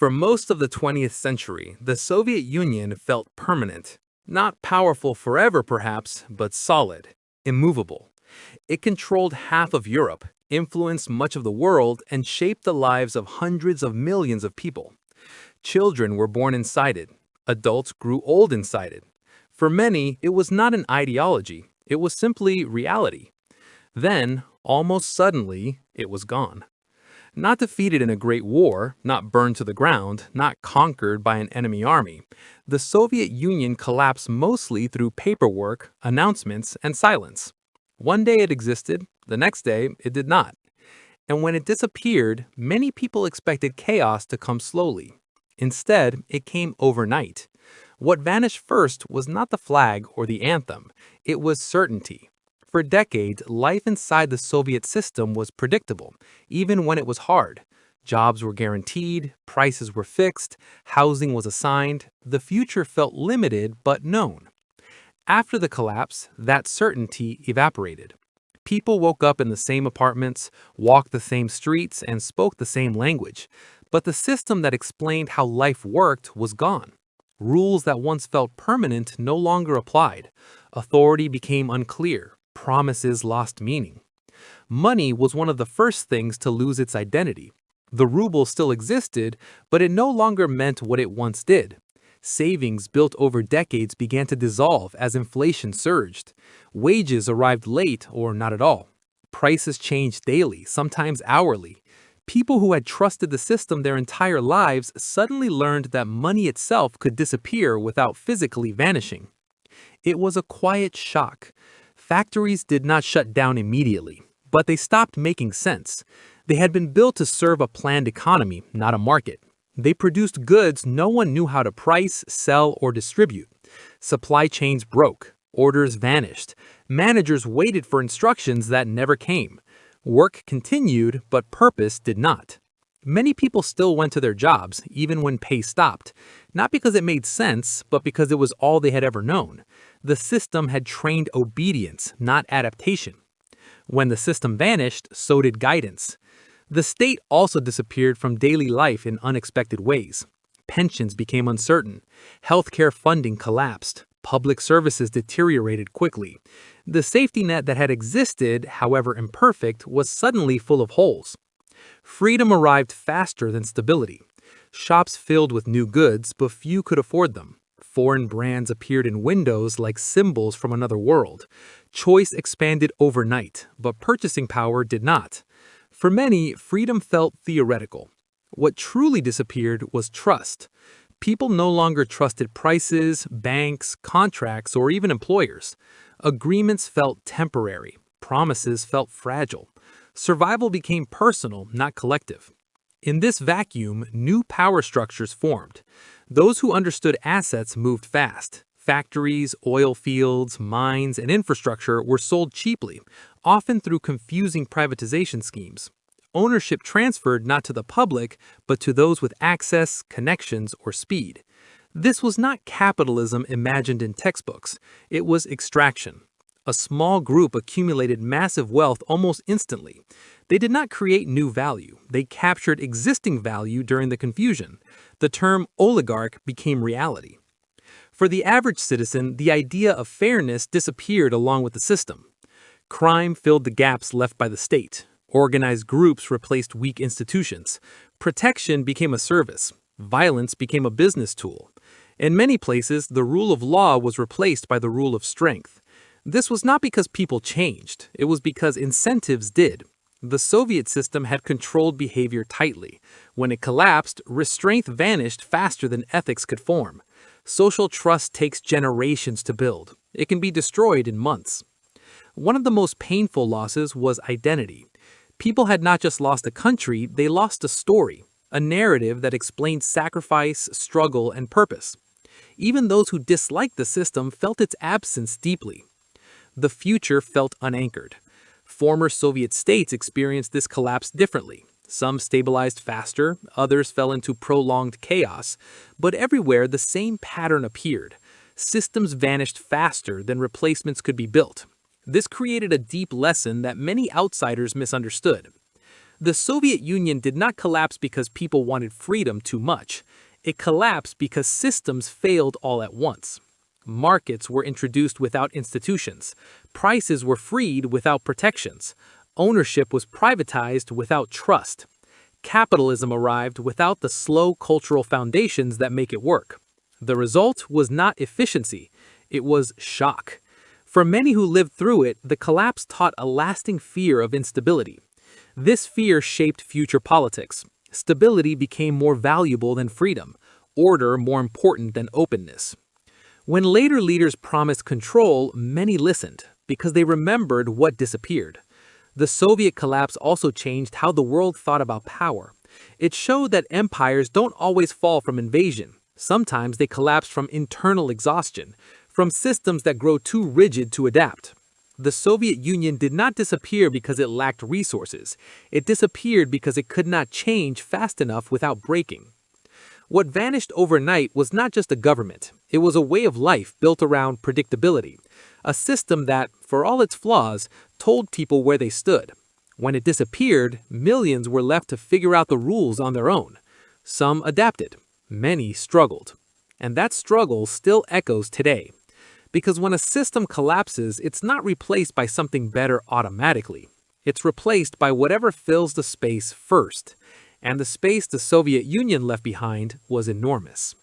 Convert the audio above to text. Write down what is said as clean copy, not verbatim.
For most of the 20th century, the Soviet Union felt permanent. Not powerful forever, perhaps, but solid, immovable. It controlled half of Europe, influenced much of the world, and shaped the lives of hundreds of millions of people. Children were born inside it. Adults grew old inside it. For many, it was not an ideology, it was simply reality. Then, almost suddenly, it was gone. Not defeated in a great war, not burned to the ground, not conquered by an enemy army, the Soviet Union collapsed mostly through paperwork, announcements, and silence. One day it existed, the next day it did not. And when it disappeared, many people expected chaos to come slowly. Instead, it came overnight. What vanished first was not the flag or the anthem, it was certainty. For decades, life inside the Soviet system was predictable, even when it was hard. Jobs were guaranteed, prices were fixed, housing was assigned, the future felt limited but known. After the collapse, that certainty evaporated. People woke up in the same apartments, walked the same streets, and spoke the same language. But the system that explained how life worked was gone. Rules that once felt permanent no longer applied. Authority became unclear. Promises lost meaning. Money was one of the first things to lose its identity. The ruble still existed, but it no longer meant what it once did. Savings built over decades began to dissolve as inflation surged. Wages arrived late or not at all. Prices changed daily, sometimes hourly. People who had trusted the system their entire lives suddenly learned that money itself could disappear without physically vanishing. It was a quiet shock. Factories did not shut down immediately, but they stopped making sense. They had been built to serve a planned economy, not a market. They produced goods no one knew how to price, sell, or distribute. Supply chains broke. Orders vanished. Managers waited for instructions that never came. Work continued, but purpose did not. Many people still went to their jobs, even when pay stopped, not because it made sense, but because it was all they had ever known. The system had trained obedience, not adaptation. When the system vanished, so did guidance. The state also disappeared from daily life in unexpected ways. Pensions became uncertain. Healthcare funding collapsed. Public services deteriorated quickly. The safety net that had existed, however imperfect, was suddenly full of holes. Freedom arrived faster than stability. Shops filled with new goods, but few could afford them. Foreign brands appeared in windows like symbols from another world. Choice expanded overnight, but purchasing power did not. For many, freedom felt theoretical. What truly disappeared was trust. People no longer trusted prices, banks, contracts, or even employers. Agreements felt temporary. Promises felt fragile. Survival became personal, not collective. In this vacuum, new power structures formed. Those who understood assets moved fast. Factories, oil fields, mines, and infrastructure were sold cheaply, often through confusing privatization schemes. Ownership transferred not to the public, but to those with access, connections, or speed. This was not capitalism imagined in textbooks. It was extraction. A small group accumulated massive wealth almost instantly. They did not create new value. They captured existing value during the confusion. The term oligarch became reality. For the average citizen, the idea of fairness disappeared along with the system. Crime filled the gaps left by the state. Organized groups replaced weak institutions. Protection became a service. Violence became a business tool. In many places, the rule of law was replaced by the rule of strength. This was not because people changed, it was because incentives did. The Soviet system had controlled behavior tightly. When it collapsed, restraint vanished faster than ethics could form. Social trust takes generations to build. It can be destroyed in months. One of the most painful losses was identity. People had not just lost a country, they lost a story, a narrative that explained sacrifice, struggle, and purpose. Even those who disliked the system felt its absence deeply. The future felt unanchored. Former Soviet states experienced this collapse differently. Some stabilized faster, others fell into prolonged chaos, but everywhere the same pattern appeared. Systems vanished faster than replacements could be built. This created a deep lesson that many outsiders misunderstood. The Soviet Union did not collapse because people wanted freedom too much. It collapsed because systems failed all at once. Markets were introduced without institutions. Prices were freed without protections. Ownership was privatized without trust. Capitalism arrived without the slow cultural foundations that make it work. The result was not efficiency, it was shock. For many who lived through it, the collapse taught a lasting fear of instability. This fear shaped future politics. Stability became more valuable than freedom, order more important than openness. When later leaders promised control, many listened, because they remembered what disappeared. The Soviet collapse also changed how the world thought about power. It showed that empires don't always fall from invasion. Sometimes they collapse from internal exhaustion, from systems that grow too rigid to adapt. The Soviet Union did not disappear because it lacked resources. It disappeared because it could not change fast enough without breaking. What vanished overnight was not just a government. It was a way of life built around predictability, a system that, for all its flaws, told people where they stood. When it disappeared, millions were left to figure out the rules on their own. Some adapted, many struggled. And that struggle still echoes today. Because when a system collapses, it's not replaced by something better automatically. It's replaced by whatever fills the space first. And the space the Soviet Union left behind was enormous.